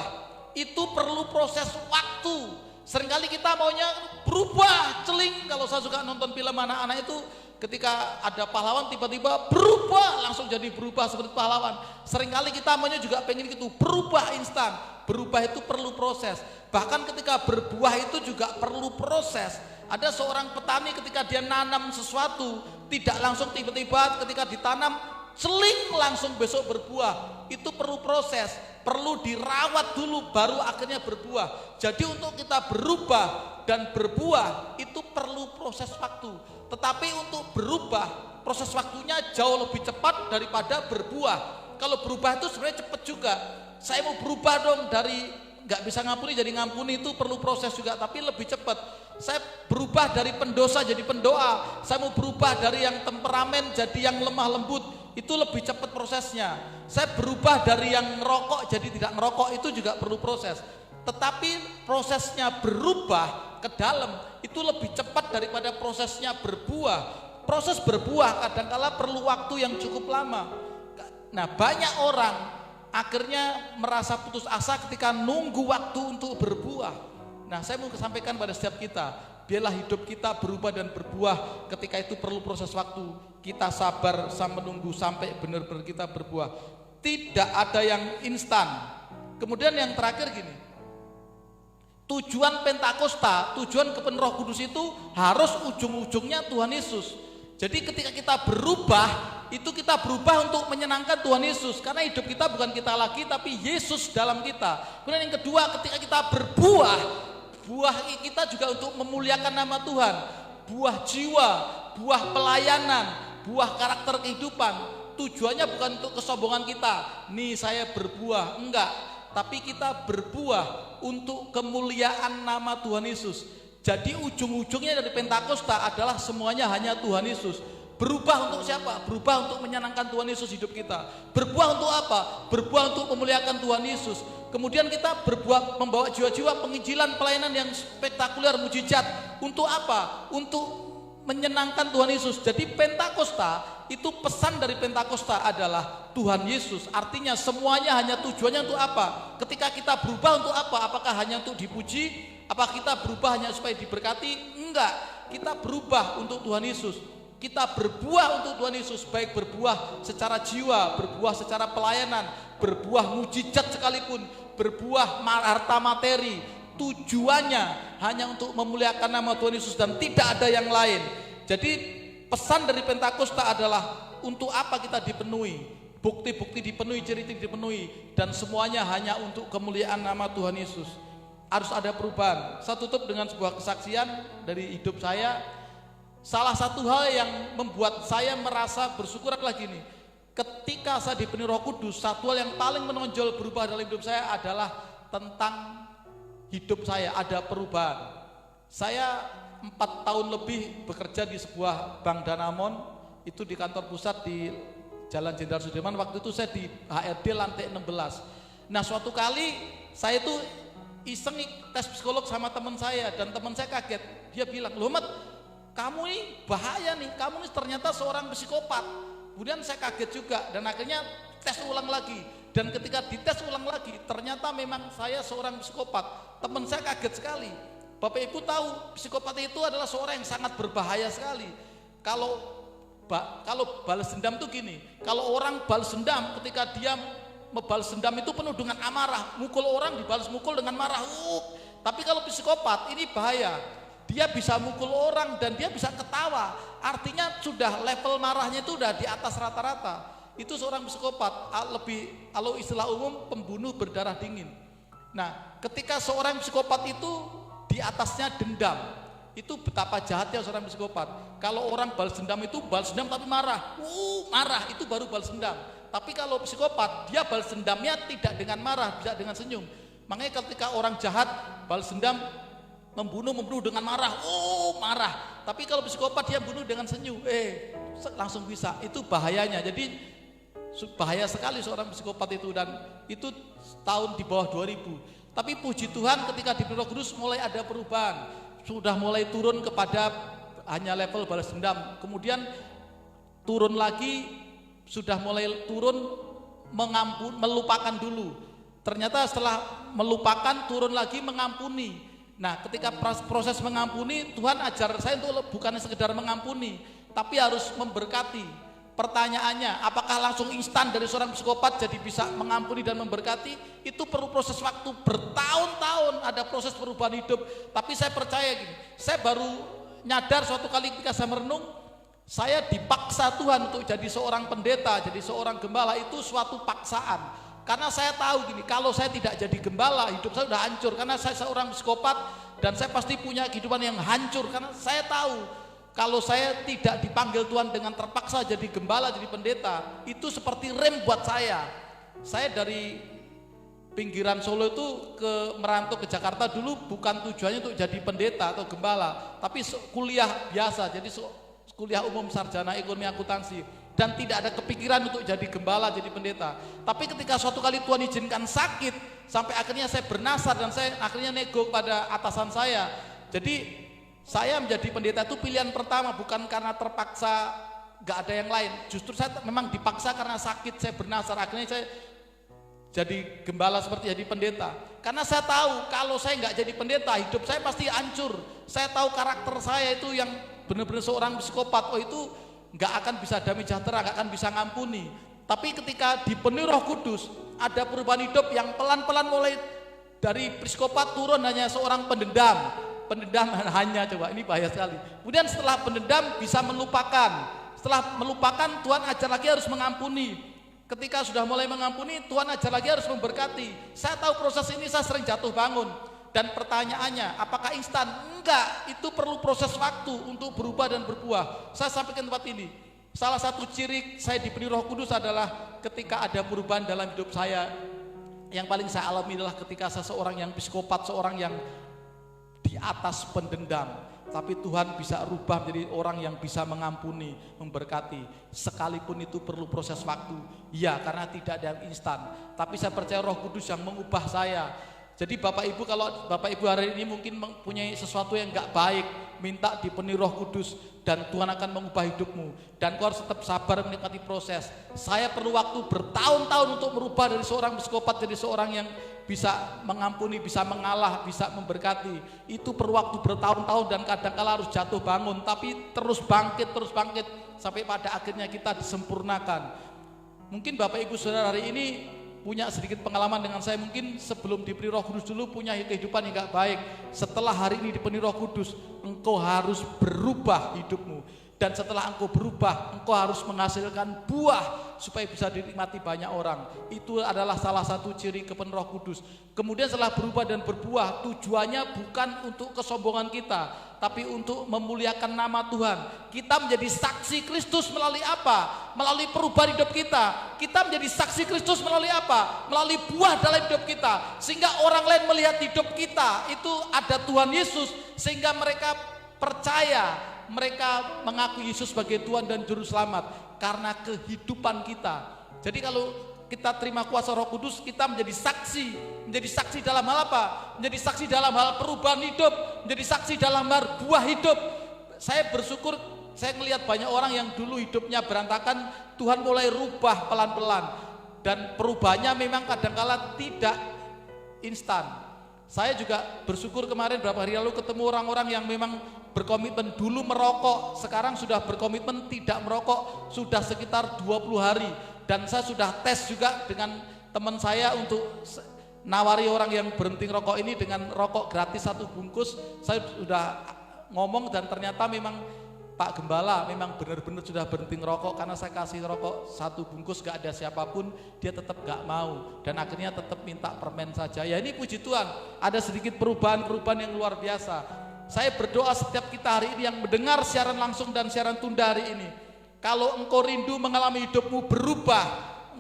itu perlu proses waktu. Seringkali kita maunya berubah celing. Kalau saya suka nonton film anak-anak itu, ketika ada pahlawan tiba-tiba berubah, langsung jadi berubah seperti pahlawan. Seringkali kita maunya juga pengen gitu, berubah instan. Berubah itu perlu proses. Bahkan ketika berbuah itu juga perlu proses. Ada seorang petani ketika dia nanam sesuatu, tidak langsung tiba-tiba ketika ditanam celing langsung besok berbuah. Itu perlu proses, perlu dirawat dulu baru akhirnya berbuah. Jadi untuk kita berubah dan berbuah itu perlu proses waktu. Tetapi untuk berubah proses waktunya jauh lebih cepat daripada berbuah. Kalau berubah itu sebenarnya cepat juga. Saya mau berubah dong dari nggak bisa ngampuni jadi ngampuni, itu perlu proses juga, tapi lebih cepat. Saya berubah dari pendosa jadi pendoa. Saya mau berubah dari yang temperamen jadi yang lemah lembut, itu lebih cepat prosesnya. Saya berubah dari yang ngerokok jadi tidak ngerokok, itu juga perlu proses. Tetapi prosesnya berubah ke dalam itu lebih cepat daripada prosesnya berbuah. Proses berbuah kadangkala perlu waktu yang cukup lama. Nah, banyak orang akhirnya merasa putus asa ketika nunggu waktu untuk berbuah. Nah, saya mau sampaikan pada setiap kita, biarlah hidup kita berubah dan berbuah. Ketika itu perlu proses waktu. Kita sabar sampai menunggu sampai benar-benar kita berbuah. Tidak ada yang instan. Kemudian yang terakhir gini, tujuan Pentakosta, tujuan kepenuhan Roh Kudus itu harus ujung-ujungnya Tuhan Yesus. Jadi ketika kita berubah, itu kita berubah untuk menyenangkan Tuhan Yesus. Karena hidup kita bukan kita lagi, tapi Yesus dalam kita. Kemudian yang kedua, ketika kita berbuah, buah kita juga untuk memuliakan nama Tuhan. Buah jiwa, buah pelayanan, buah karakter kehidupan. Tujuannya bukan untuk kesombongan kita. Nih saya berbuah, enggak. Tapi kita berbuah untuk kemuliaan nama Tuhan Yesus. Jadi ujung-ujungnya dari Pentakosta adalah semuanya hanya Tuhan Yesus. Berubah untuk siapa? Berubah untuk menyenangkan Tuhan Yesus hidup kita. Berbuah untuk apa? Berbuah untuk memuliakan Tuhan Yesus. Kemudian kita berbuah membawa jiwa-jiwa penginjilan pelayanan yang spektakuler, mujizat. Untuk apa? Untuk menyenangkan Tuhan Yesus. Jadi Pentakosta itu, pesan dari Pentakosta adalah Tuhan Yesus. Artinya semuanya hanya tujuannya untuk apa? Ketika kita berubah untuk apa? Apakah hanya untuk dipuji? Apa kita berubah hanya supaya diberkati? Enggak. Kita berubah untuk Tuhan Yesus. Kita berbuah untuk Tuhan Yesus, baik berbuah secara jiwa, berbuah secara pelayanan, berbuah mujizat sekalipun, berbuah harta materi. Tujuannya hanya untuk memuliakan nama Tuhan Yesus dan tidak ada yang lain. Jadi pesan dari Pentakosta adalah untuk apa kita dipenuhi, bukti-bukti dipenuhi, ciri-ciri dipenuhi, dan semuanya hanya untuk kemuliaan nama Tuhan Yesus. Harus ada perubahan. Saya tutup dengan sebuah kesaksian dari hidup saya. Salah satu hal yang membuat saya merasa bersyukur adalah gini, ketika saya dipenuhi Roh Kudus, satu hal yang paling menonjol berubah dalam hidup saya adalah tentang hidup saya, ada perubahan. Saya 4 tahun lebih bekerja di sebuah bank Danamon, itu di kantor pusat di Jalan Jenderal Sudirman. Waktu itu saya di HRD lantai 16. Nah, suatu kali saya itu iseng tes psikolog sama teman saya, dan teman saya kaget. Dia bilang, "Loh Mat, kamu ini bahaya nih, kamu ini ternyata seorang psikopat." Kemudian saya kaget juga, dan akhirnya tes ulang lagi. Dan ketika dites ulang lagi, ternyata memang saya seorang psikopat. Teman saya kaget sekali. Bapak Ibu tahu, psikopat itu adalah seorang yang sangat berbahaya sekali. Kalau kalau balas dendam tuh gini, kalau orang balas dendam ketika dia membalas dendam itu penuh dengan amarah, mukul orang dibalas mukul dengan marah. Tapi kalau psikopat ini bahaya, dia bisa mukul orang dan dia bisa ketawa, artinya sudah level marahnya itu udah di atas rata-rata. Itu seorang psikopat, lebih kalau istilah umum pembunuh berdarah dingin. Nah, ketika seorang psikopat itu di atasnya dendam, itu betapa jahatnya seorang psikopat. Kalau orang balas dendam itu balas dendam tapi marah, marah itu baru balas dendam. Tapi kalau psikopat dia balas dendamnya tidak dengan marah, bisa dengan senyum. Makanya ketika orang jahat balas dendam membunuh dengan marah, marah. Tapi kalau psikopat dia bunuh dengan senyum, langsung bisa. Itu bahayanya. Jadi bahaya sekali seorang psikopat itu, dan itu tahun di bawah 2000. Tapi puji Tuhan ketika di Roh Kudus mulai ada perubahan, sudah mulai turun kepada hanya level balas dendam, kemudian turun lagi, sudah mulai turun melupakan dulu. Ternyata setelah melupakan turun lagi mengampuni. Nah, ketika proses mengampuni, Tuhan ajar saya untuk bukan sekedar mengampuni, tapi harus memberkati. Pertanyaannya, apakah langsung instan dari seorang psikopat jadi bisa mengampuni dan memberkati? Itu perlu proses waktu bertahun-tahun, ada proses perubahan hidup. Tapi saya percaya gini, saya baru nyadar suatu kali ketika saya merenung, saya dipaksa Tuhan untuk jadi seorang pendeta, jadi seorang gembala, itu suatu paksaan. Karena saya tahu gini, kalau saya tidak jadi gembala, hidup saya sudah hancur. Karena saya seorang psikopat dan saya pasti punya kehidupan yang hancur. Karena saya tahu kalau saya tidak dipanggil Tuhan dengan terpaksa jadi gembala, jadi pendeta, itu seperti rem buat saya. Saya dari pinggiran Solo itu merantau ke Jakarta dulu bukan tujuannya untuk jadi pendeta atau gembala, tapi kuliah biasa, jadi kuliah umum sarjana ekonomi akuntansi, dan tidak ada kepikiran untuk jadi gembala, jadi pendeta. Tapi ketika suatu kali Tuhan izinkan sakit, sampai akhirnya saya bernasar dan saya akhirnya nego pada atasan saya. Jadi saya menjadi pendeta itu pilihan pertama, bukan karena terpaksa, gak ada yang lain. Justru saya memang dipaksa karena sakit, saya bernasar. Akhirnya saya jadi gembala seperti jadi pendeta. Karena saya tahu kalau saya gak jadi pendeta, hidup saya pasti hancur. Saya tahu karakter saya itu yang benar-benar seorang psikopat. Itu gak akan bisa damai sejahtera, gak akan bisa ngampuni. Tapi ketika dipenuhi Roh Kudus, ada perubahan hidup yang pelan-pelan mulai dari psikopat turun hanya seorang pendendam. Pendendam hanya, coba ini bahaya sekali. Kemudian setelah pendendam bisa melupakan. Setelah melupakan, Tuhan ajar lagi harus mengampuni. Ketika sudah mulai mengampuni, Tuhan ajar lagi harus memberkati. Saya tahu proses ini saya sering jatuh bangun. Dan pertanyaannya, apakah instan? Enggak, itu perlu proses waktu untuk berubah dan berbuah. Saya sampaikan tempat ini. Salah satu ciri saya dipenuhi Roh Kudus adalah ketika ada perubahan dalam hidup saya. Yang paling saya alami adalah ketika seseorang yang psikopat, seorang yang di atas pendendam, tapi Tuhan bisa rubah menjadi orang yang bisa mengampuni, memberkati, sekalipun itu perlu proses waktu. Ya, karena tidak ada yang instan, tapi saya percaya Roh Kudus yang mengubah saya. Jadi Bapak Ibu, kalau Bapak Ibu hari ini mungkin mempunyai sesuatu yang gak baik, minta dipenuhi Roh Kudus dan Tuhan akan mengubah hidupmu. Dan kau harus tetap sabar menikmati proses. Saya perlu waktu bertahun-tahun untuk merubah dari seorang psikopat jadi seorang yang bisa mengampuni, bisa mengalah, bisa memberkati. Itu perlu waktu bertahun-tahun dan kadang-kala harus jatuh bangun, tapi terus bangkit sampai pada akhirnya kita disempurnakan. Mungkin Bapak Ibu Saudara hari ini punya sedikit pengalaman dengan saya, mungkin sebelum diberi Roh Kudus dulu punya kehidupan yang gak baik. Setelah hari ini dipenuhi Roh Kudus, engkau harus berubah hidupmu. Dan setelah engkau berubah, engkau harus menghasilkan buah supaya bisa dinikmati banyak orang. Itu adalah salah satu ciri kepenuhan Roh Kudus. Kemudian setelah berubah dan berbuah, tujuannya bukan untuk kesombongan kita, tapi untuk memuliakan nama Tuhan. Kita menjadi saksi Kristus melalui apa? Melalui perubahan hidup kita. Kita menjadi saksi Kristus melalui apa? Melalui buah dalam hidup kita. Sehingga orang lain melihat hidup kita itu ada Tuhan Yesus, sehingga mereka percaya, mereka mengaku Yesus sebagai Tuhan dan Juru Selamat karena kehidupan kita. Jadi kalau kita terima kuasa Roh Kudus, kita menjadi saksi dalam hal apa? Menjadi saksi dalam hal perubahan hidup, menjadi saksi dalam hal buah hidup. Saya bersyukur, saya melihat banyak orang yang dulu hidupnya berantakan, Tuhan mulai rubah pelan-pelan, dan perubahannya memang kadangkala tidak instan. Saya juga bersyukur kemarin beberapa hari lalu ketemu orang-orang yang memang berkomitmen dulu merokok, sekarang sudah berkomitmen tidak merokok sudah sekitar 20 hari. Dan saya sudah tes juga dengan teman saya untuk nawari orang yang berhenti rokok ini dengan rokok gratis 1 bungkus. Saya sudah ngomong dan ternyata memang Pak Gembala memang benar-benar sudah berhenti ngerokok, karena saya kasih rokok 1 bungkus gak ada siapapun, dia tetap gak mau dan akhirnya tetap minta permen saja. Ya ini puji Tuhan, ada sedikit perubahan-perubahan yang luar biasa. Saya berdoa setiap kita hari ini yang mendengar siaran langsung dan siaran tunda hari ini, kalau engkau rindu mengalami hidupmu berubah,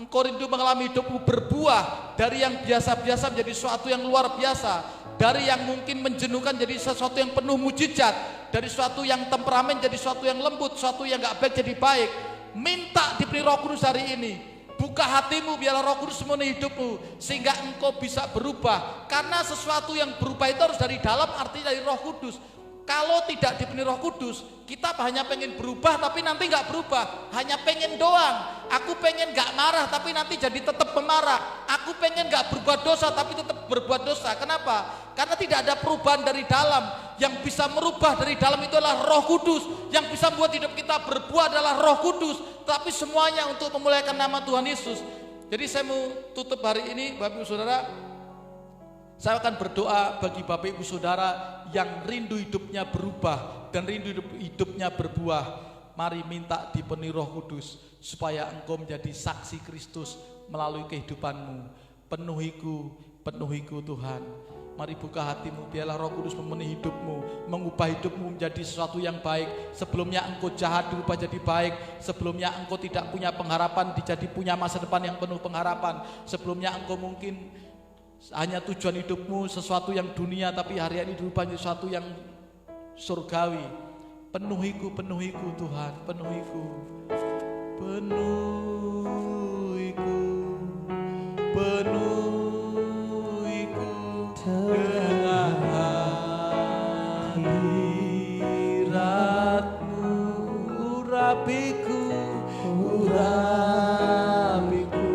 engkau rindu mengalami hidupmu berbuah, dari yang biasa-biasa menjadi sesuatu yang luar biasa, dari yang mungkin menjenuhkan jadi sesuatu yang penuh mujizat, dari sesuatu yang temperamen jadi sesuatu yang lembut, sesuatu yang gak baik jadi baik, minta diberi Roh Kudus hari ini. Buka hatimu, biarlah Roh Kudus memenuhi hidupmu sehingga engkau bisa berubah. Karena sesuatu yang berubah itu harus dari dalam, artinya dari Roh Kudus. Kalau tidak dipenuhi Roh Kudus, kita hanya pengen berubah tapi nanti nggak berubah, hanya pengen doang. Aku pengen nggak marah tapi nanti jadi tetap pemarah. Aku pengen nggak berbuat dosa tapi tetap berbuat dosa. Kenapa? Karena tidak ada perubahan dari dalam. Yang bisa merubah dari dalam itu adalah Roh Kudus. Yang bisa membuat hidup kita berbuah adalah Roh Kudus. Tapi semuanya untuk memuliakan nama Tuhan Yesus. Jadi saya mau tutup hari ini, Bapak Ibu Saudara. Saya akan berdoa bagi Bapak Ibu Saudara yang rindu hidupnya berubah dan rindu hidupnya berbuah. Mari minta dipenuhi Roh Kudus supaya engkau menjadi saksi Kristus melalui kehidupanmu. Penuhiku, penuhiku Tuhan. Mari buka hatimu, biarlah Roh Kudus memenuhi hidupmu, mengubah hidupmu menjadi sesuatu yang baik. Sebelumnya engkau jahat dirubah jadi baik. Sebelumnya engkau tidak punya pengharapan dijadi punya masa depan yang penuh pengharapan. Sebelumnya engkau mungkin hanya tujuan hidupmu sesuatu yang dunia, tapi hari ini dirubah menjadi sesuatu yang surgawi. Penuhiku, penuhiku Tuhan, penuhiku, penuhiku, penuhiku dengan hadirat-Mu, urapiku, urapiku,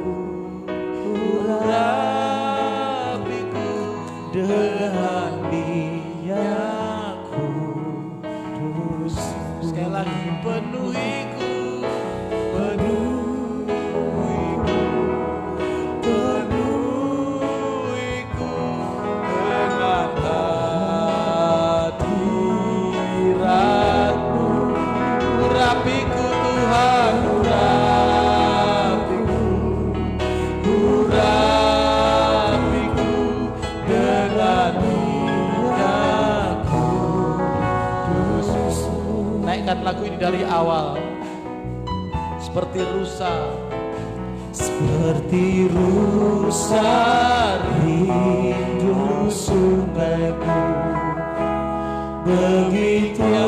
urapiku dengan Dia-Ku. Sekali lagi, penuhiku, penuhiku, penuhiku dengan hadirat-Mu, urapiku Tuhan, urapiku, urapiku dengan Dia-Ku. Naikkan lagu ini dari awal. Seperti rusa, seperti rusa rindu sungaimu, begitulah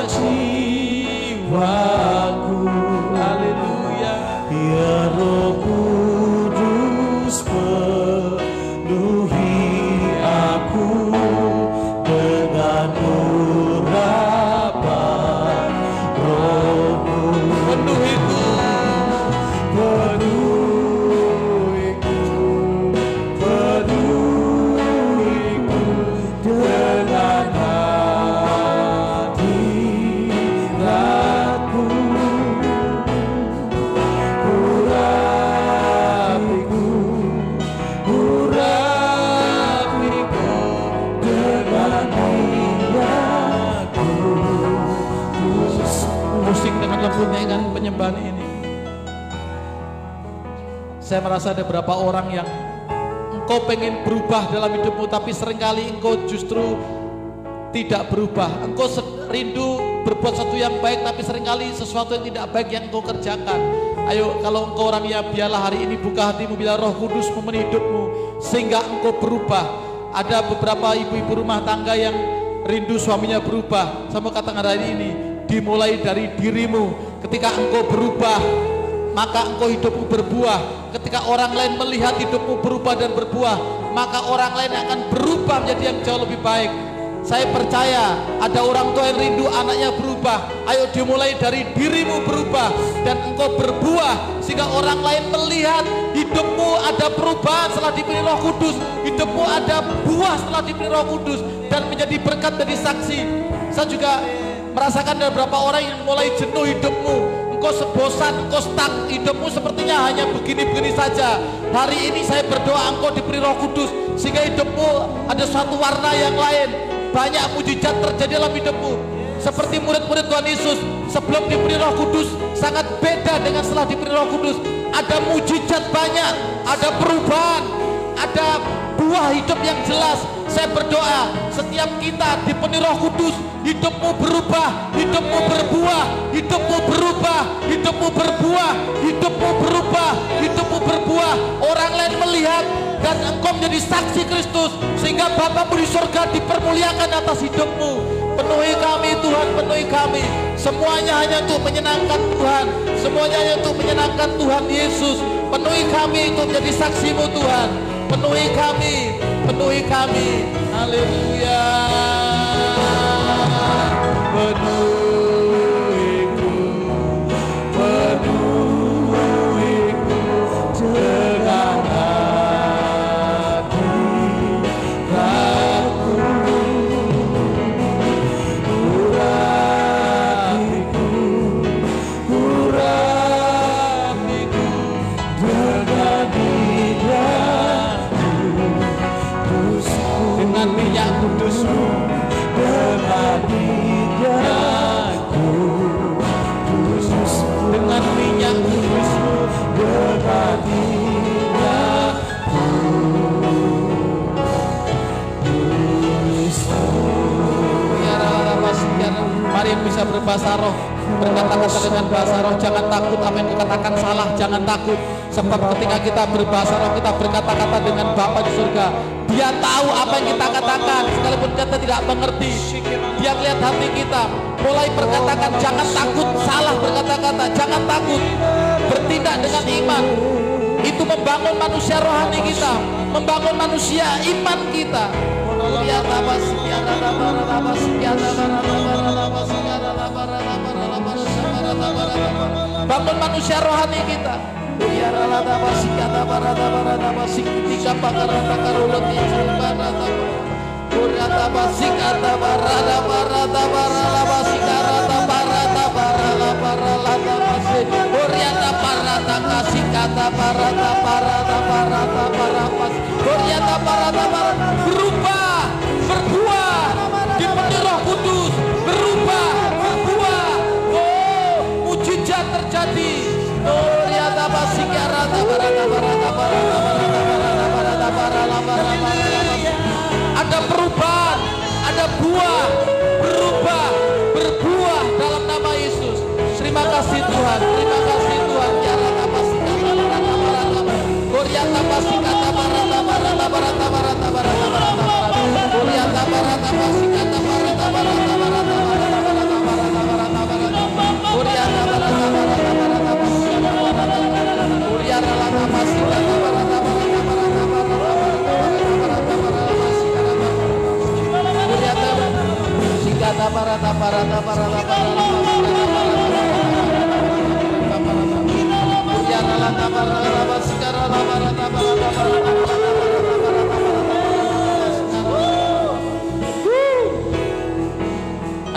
jiwaku. Haleluya. Ya Roh Kudus penuhi aku dengan urapan Roh-Mu. Penuhiku, penuhiku, penuhiku dengan hadirat-Mu, urapiku, urapiku dengan Dia-Ku. Musik dengan lembut nyanyikan penyembahan ini. Saya merasa ada beberapa orang yang engkau pengen berubah dalam hidupmu, tapi seringkali engkau justru tidak berubah. Engkau rindu berbuat sesuatu yang baik, tapi seringkali sesuatu yang tidak baik yang engkau kerjakan. Ayo, kalau engkau orangnya, biarlah hari ini buka hatimu, biarlah Roh Kudus memenuhi hidupmu sehingga engkau berubah. Ada beberapa ibu-ibu rumah tangga yang rindu suaminya berubah. Saya mau katakan hari ini, dimulai dari dirimu. Ketika engkau berubah, maka engkau hidupmu berbuah. Ketika orang lain melihat hidupmu berubah dan berbuah, maka orang lain akan berubah menjadi yang jauh lebih baik. Saya percaya ada orang tua yang rindu anaknya berubah. Ayo dimulai dari dirimu berubah dan engkau berbuah sehingga orang lain melihat hidupmu ada perubahan setelah diberi Roh Kudus, hidupmu ada buah setelah diberi Roh Kudus. dan menjadi berkat, menjadi saksi. Saya juga merasakan ada beberapa orang yang mulai jenuh hidupmu. Engkau bosan, engkau stuck, hidupmu sepertinya hanya begini-begini saja. Hari ini saya berdoa engkau diberi Roh Kudus sehingga hidupmu ada suatu warna yang lain. Banyak mujizat terjadi dalam hidupmu. Seperti murid-murid Tuhan Yesus sebelum diberi Roh Kudus sangat beda dengan setelah diberi Roh Kudus. Ada mujizat banyak, ada perubahan, ada buah hidup yang jelas. Saya berdoa setiap kita dipenuhi Roh Kudus, hidupmu berubah, hidupmu berbuah, hidupmu berubah, hidupmu berbuah, hidupmu berubah, hidupmu berbuah. Orang lain melihat dan engkau menjadi saksi Kristus sehingga Bapamu di surga dipermuliakan atas hidupmu. Penuhi kami Tuhan, penuhi kami. Semuanya hanya untuk menyenangkan Tuhan, semuanya hanya untuk menyenangkan Tuhan Yesus. Penuhi kami untuk menjadi saksimu Tuhan. Penuhi kami, penuhi kami. Haleluya. Penuhiku, penuhiku dengan hati aku. Urapiku, urapiku dengan dengan minyak kudus-Mu, dengan minyak kudus, dengan minyak kudus-Mu, dengan minyak kudus. Mari yang bisa berbahasa roh, berkata-kata dengan bahasa roh. Jangan takut apa yang dikatakan salah, jangan takut. Sebab ketika kita berbahasa roh, kita berkata-kata dengan Bapa di surga. Dia tahu apa yang kita katakan, sekalipun kita tidak mengerti. Dia lihat hati kita. Mulai berkatakan, jangan takut salah berkata-kata, jangan takut. Bertindak dengan iman. Itu membangun manusia rohani kita, membangun manusia iman kita. Bangun manusia rohani kita. Berubah, berbuah, dipenuhi Roh Kudus, berubah, berbuah. Oh, mujizat terjadi. Ada perubahan, ada buah, berubah, berbuah dalam nama Yesus. Terima kasih Tuhan, terima kasih Tuhan.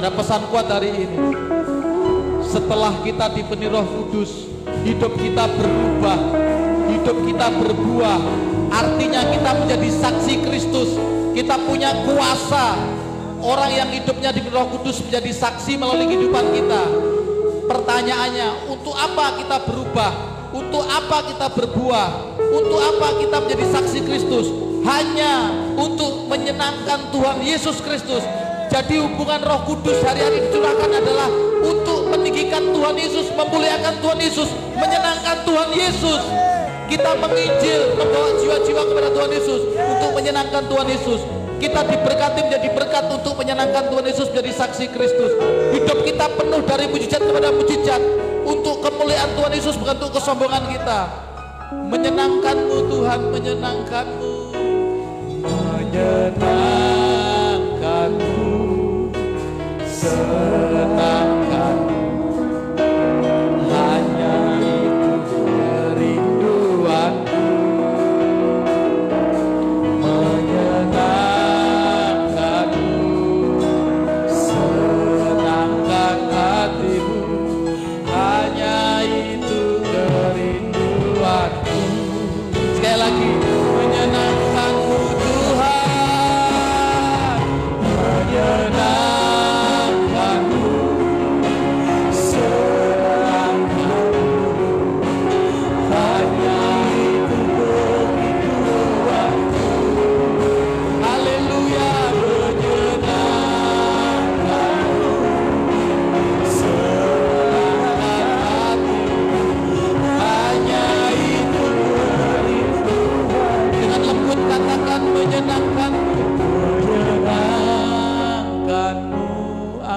Ada pesan kuat hari ini. Setelah kita dipenuhi Roh Kudus, hidup kita berubah, hidup kita berbuah. Artinya kita menjadi saksi Kristus. Kita punya kuasa. Orang yang hidupnya dipenuhi Roh Kudus menjadi saksi melalui kehidupan kita. Pertanyaannya, untuk apa kita berubah? Untuk apa kita berbuah? Untuk apa kita menjadi saksi Kristus? Hanya untuk menyenangkan Tuhan Yesus Kristus. Jadi hubungan Roh Kudus hari-hari dicurahkan adalah untuk meninggikan Tuhan Yesus, memuliakan Tuhan Yesus, menyenangkan Tuhan Yesus. Kita menginjil, membawa jiwa-jiwa kepada Tuhan Yesus untuk menyenangkan Tuhan Yesus. Kita diberkati menjadi berkat untuk menyenangkan Tuhan Yesus, menjadi saksi Kristus. Hidup kita penuh dari mujizat kepada mujizat untuk kemuliaan Tuhan Yesus, bukan untuk kesombongan kita. Menyenangkanmu Tuhan, menyenangkanmu, menyenangkanmu, senangkanmu. Hanya itu kerinduanku. Menyenangkanmu,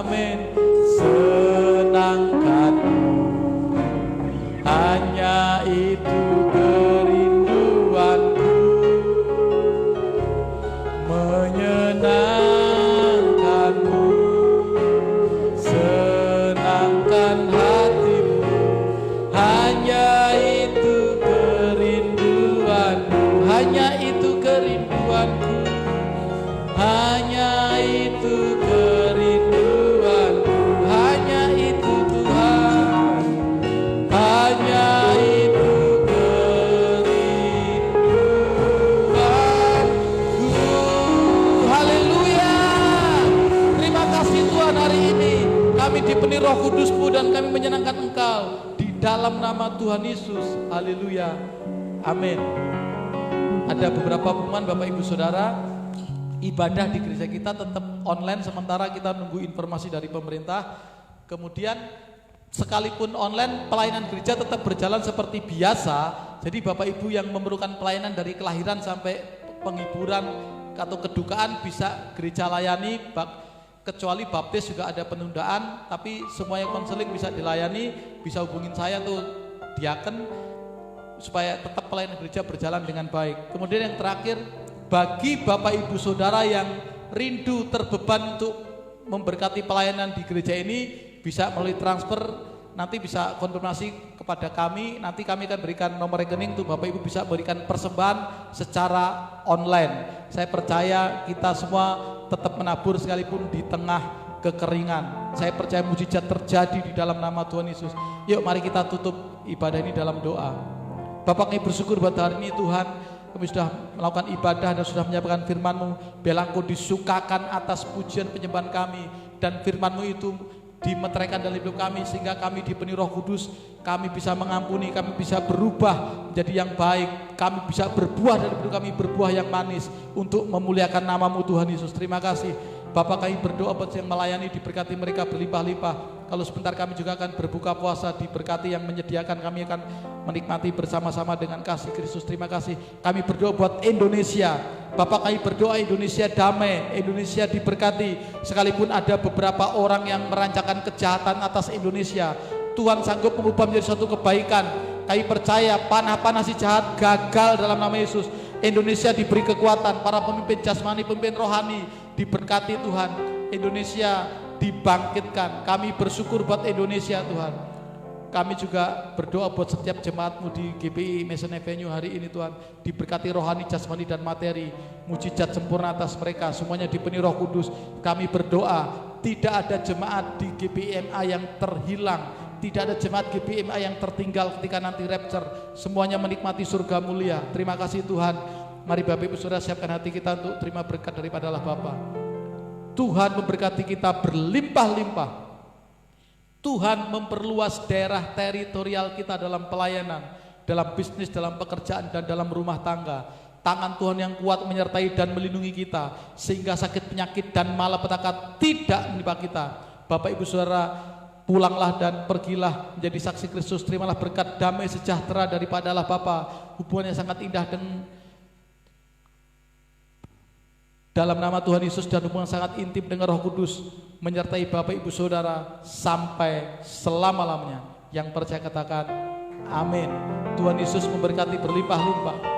amin. Senangkanmu, hanya itu kerinduanku, menyenangkanmu, senangkan hatimu, hanya itu kerinduanku, hanya itu kerinduanku, hanya itu kerinduanku, hanya itu Tuhan, hanya itu kerinduanku. Haleluya. Terima kasih Tuhan, hari ini kami dipenuhi Roh Kudus-Mu dan kami menyenangkan Engkau di dalam nama Tuhan Yesus. Haleluya. Amin. Ada beberapa pengumuman Bapak Ibu Saudara, ibadah di gereja kita tetap online sementara kita nunggu informasi dari pemerintah. Kemudian sekalipun online, pelayanan gereja tetap berjalan seperti biasa. Jadi Bapak Ibu yang memerlukan pelayanan dari kelahiran sampai penghiburan atau kedukaan bisa gereja layani, kecuali baptis juga ada penundaan, tapi semuanya konseling bisa dilayani, bisa hubungin saya tuh diaken supaya tetap pelayanan gereja berjalan dengan baik. Kemudian yang terakhir, bagi Bapak Ibu Saudara yang rindu terbeban untuk memberkati pelayanan di gereja ini, bisa melalui transfer, nanti bisa konfirmasi kepada kami, nanti kami akan berikan nomor rekening untuk Bapak Ibu bisa berikan persembahan secara online. Saya percaya kita semua tetap menabur sekalipun di tengah kekeringan. Saya percaya mujizat terjadi di dalam nama Tuhan Yesus. Yuk mari kita tutup ibadah ini dalam doa. Bapak, kami bersyukur buat hari ini Tuhan, kami sudah melakukan ibadah dan sudah menyampaikan firman-Mu. Biarlah Engkau disukakan atas pujian penyembahan kami, dan firman-Mu itu dimeteraikan dalam hidup kami sehingga kami dipenuhi Roh Kudus, kami bisa mengampuni, kami bisa berubah menjadi yang baik, kami bisa berbuah dalam hidup kami, berbuah yang manis untuk memuliakan nama-Mu Tuhan Yesus. Terima kasih Bapak, kami berdoa buat yang melayani, diberkati mereka berlimpah-limpah. Kalau sebentar kami juga akan berbuka puasa, diberkati yang menyediakan, kami akan menikmati bersama-sama dengan kasih Kristus. Terima kasih. Kami berdoa buat Indonesia. Bapak, kami berdoa Indonesia damai, Indonesia diberkati. Sekalipun ada beberapa orang yang merancangkan kejahatan atas Indonesia, Tuhan sanggup mengubah menjadi suatu kebaikan. Kami percaya panah-panah si jahat gagal dalam nama Yesus. Indonesia diberi kekuatan, para pemimpin jasmani, pemimpin rohani diberkati Tuhan. Indonesia dibangkitkan. Kami bersyukur buat Indonesia Tuhan. Kami juga berdoa buat setiap jemaat-Mu di GPI Mason Avenue hari ini Tuhan. Diberkati rohani, jasmani dan materi. Mujizat sempurna atas mereka. Semuanya dipenuhi Roh Kudus. Kami berdoa tidak ada jemaat di GPMA yang terhilang. Tidak ada jemaat GPMA yang tertinggal ketika nanti rapture. Semuanya menikmati surga mulia. Terima kasih Tuhan. Mari Bapak Ibu Saudara siapkan hati kita untuk terima berkat daripada Allah Bapa. Tuhan memberkati kita berlimpah-limpah. Tuhan memperluas daerah teritorial kita dalam pelayanan, dalam bisnis, dalam pekerjaan, dan dalam rumah tangga. Tangan Tuhan yang kuat menyertai dan melindungi kita, sehingga sakit, penyakit, dan malapetaka tidak menimpa kita. Bapak Ibu Saudara, pulanglah dan pergilah menjadi saksi Kristus. Terimalah berkat damai sejahtera daripada Allah Bapa. Hubungan yang sangat indah dengan dalam nama Tuhan Yesus, dan hubungan sangat intim dengan Roh Kudus menyertai Bapak Ibu Saudara sampai selama-lamanya. Yang percaya katakan amin. Tuhan Yesus memberkati berlimpah-limpah.